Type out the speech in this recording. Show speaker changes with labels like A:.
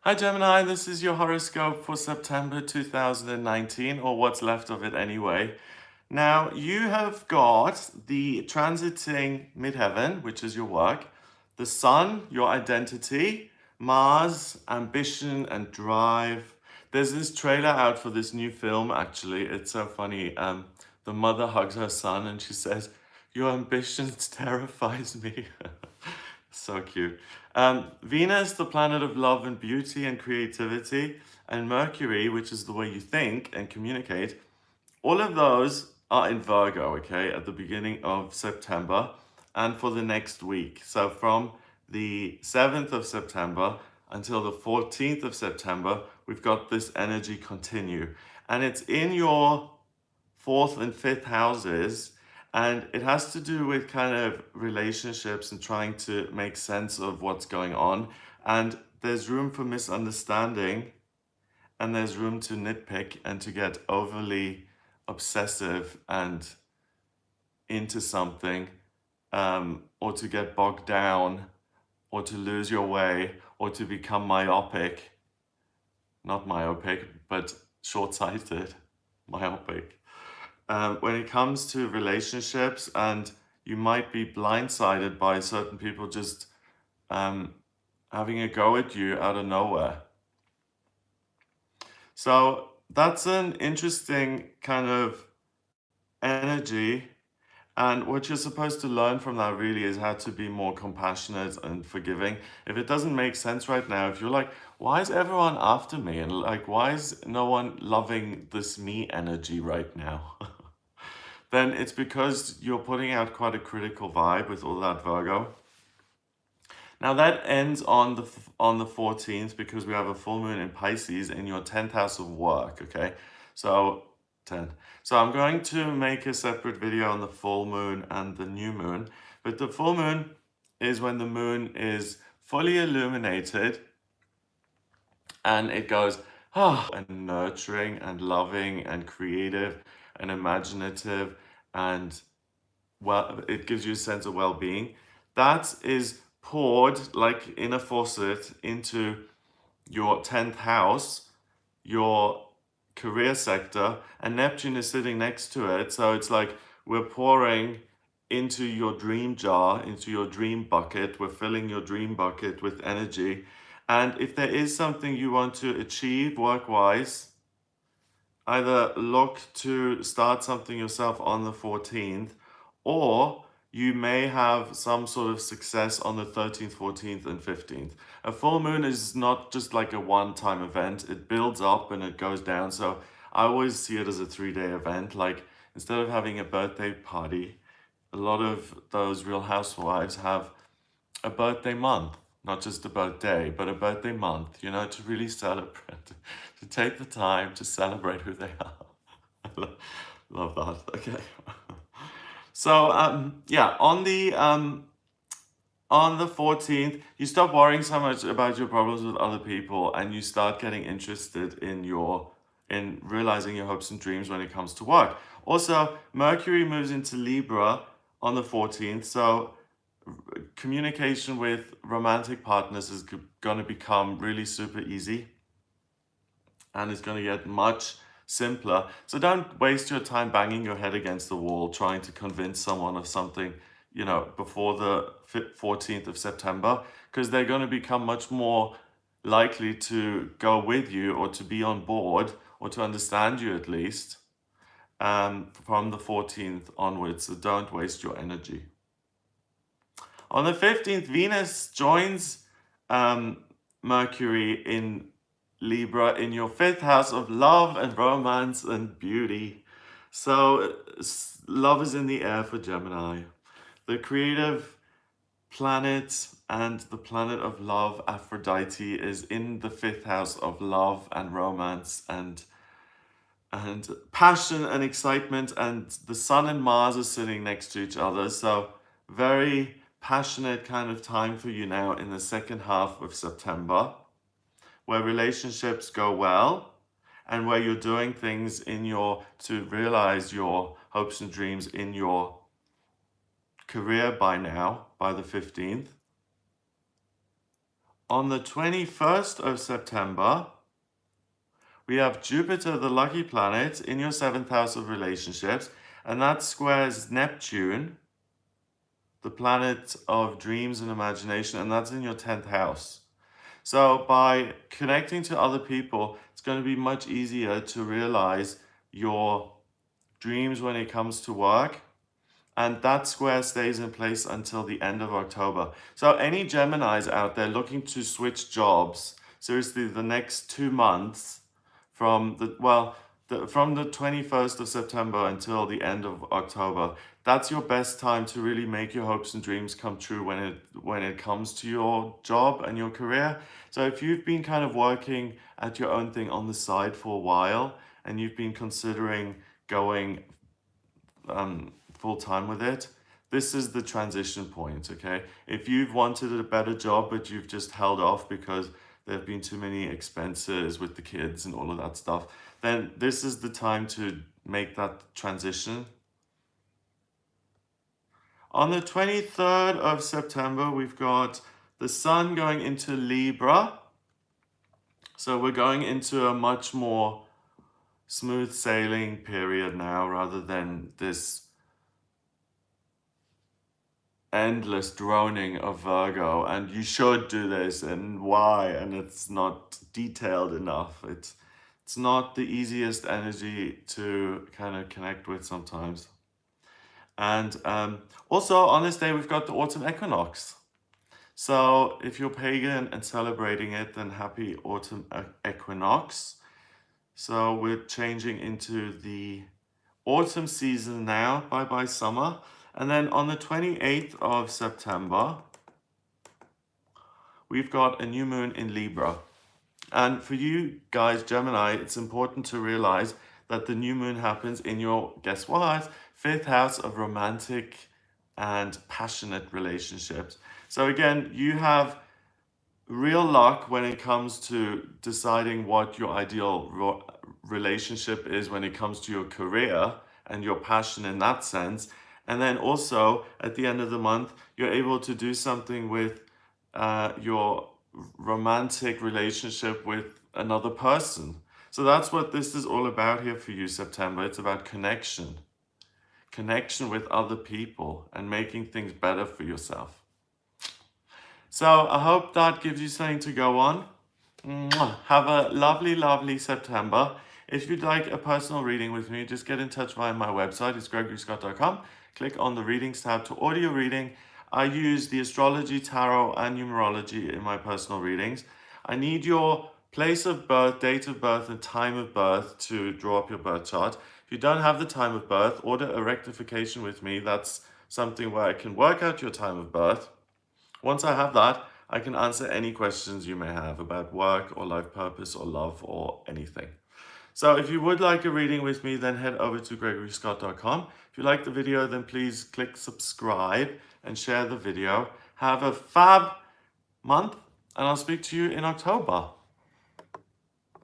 A: Hi Gemini, this is your horoscope for September 2019, or what's left of it anyway. Now, you have got the transiting midheaven, which is your work, the sun, your identity, Mars, ambition and drive. There's this trailer out for this new film, actually. It's so funny. The mother hugs her son and she says, "Your ambition terrifies me." So cute. Venus, the planet of love and beauty and creativity, and Mercury, which is the way you think and communicate, all of those are in Virgo, okay, at the beginning of September and for the next week. So from the 7th of September until the 14th of September, we've got this energy continue. And it's in your fourth and fifth houses, and it has to do with kind of relationships and trying to make sense of what's going on. And there's room for misunderstanding, and there's room to nitpick and to get overly obsessive and into something, or to get bogged down, or to lose your way, or to become myopic. Not myopic, but short-sighted, myopic. When it comes to relationships, and you might be blindsided by certain people just having a go at you out of nowhere. So that's an interesting kind of energy. And what you're supposed to learn from that really is how to be more compassionate and forgiving. If it doesn't make sense right now, if you're like, why is everyone after me? And like, why is no one loving this me energy right now? Then it's because you're putting out quite a critical vibe with all that Virgo. Now that ends on the 14th because we have a full moon in Pisces in your 10th house of work, okay? So 10. So I'm going to make a separate video on the full moon and the new moon, but the full moon is when the moon is fully illuminated and it goes, and nurturing and loving and creative and imaginative, and well, it gives you a sense of well-being. That is poured like in a faucet into your 10th house, your career sector, and Neptune is sitting next to it. So it's like we're pouring into your dream jar, into your dream bucket. We're filling your dream bucket with energy. And if there is something you want to achieve work-wise, either look to start something yourself on the 14th, or you may have some sort of success on the 13th, 14th, and 15th. A full moon is not just like a one-time event. It builds up and it goes down. So I always see it as a 3-day event. Like instead of having a birthday party, a lot of those Real Housewives have a birthday month. Not just a birthday, but a birthday month, you know, to really celebrate, to take the time to celebrate who they are. Love that. Okay. So yeah, on the 14th, you stop worrying so much about your problems with other people, and you start getting interested in realizing your hopes and dreams when it comes to work. Also, Mercury moves into Libra on the 14th, so communication with romantic partners is going to become really super easy, and it's going to get much simpler. So don't waste your time banging your head against the wall trying to convince someone of something, you know, before the 14th of September, because they're going to become much more likely to go with you or to be on board or to understand you at least from the 14th onwards. So don't waste your energy. On the 15th, Venus joins Mercury in Libra in your 5th house of love and romance and beauty. So love is in the air for Gemini. The creative planet and the planet of love, Aphrodite, is in the 5th house of love and romance and passion and excitement, and the Sun and Mars are sitting next to each other. So very passionate kind of time for you now in the second half of September, where relationships go well and where you're doing things to realize your hopes and dreams in your career by the 15th. On the 21st of September, we have Jupiter, the lucky planet, in your 7th house of relationships, and that squares Neptune, the planet of dreams and imagination, and that's in your 10th house. So by connecting to other people, it's going to be much easier to realize your dreams when it comes to work. And that square stays in place until the end of October. So any Geminis out there looking to switch jobs, seriously, the next 2 months from from the 21st of September until the end of October, that's your best time to really make your hopes and dreams come true when it comes to your job and your career. So if you've been kind of working at your own thing on the side for a while and you've been considering going full time with it, this is the transition point, okay? If you've wanted a better job, but you've just held off because there have been too many expenses with the kids and all of that stuff, then this is the time to make that transition. On the 23rd of September, we've got the Sun going into Libra. So we're going into a much more smooth sailing period now, rather than this endless droning of Virgo, and you should do this and why, and it's not detailed enough. It's not the easiest energy to kind of connect with sometimes. And also on this day, we've got the autumn equinox. So if you're pagan and celebrating it, then happy autumn equinox. So we're changing into the autumn season now. Bye bye summer. And then on the 28th of September, we've got a new moon in Libra. And for you guys, Gemini, it's important to realize that the new moon happens in your, guess what, 5th house of romantic and passionate relationships. So again, you have real luck when it comes to deciding what your ideal relationship is when it comes to your career and your passion in that sense. And then also at the end of the month, you're able to do something with your romantic relationship with another person. So that's what this is all about here for you, September. It's about connection with other people and making things better for yourself. So I hope that gives you something to go on. Have a lovely, lovely September. If you'd like a personal reading with me, just get in touch via my website. It's gregoryscott.com. Click on the readings tab to order your reading. I use the astrology, tarot, and numerology in my personal readings. I need your place of birth, date of birth, and time of birth to draw up your birth chart. If you don't have the time of birth, order a rectification with me. That's something where I can work out your time of birth. Once I have that, I can answer any questions you may have about work or life purpose or love or anything. So if you would like a reading with me, then head over to gregoryscott.com. If you like the video, then please click subscribe and share the video. Have a fab month, and I'll speak to you in October.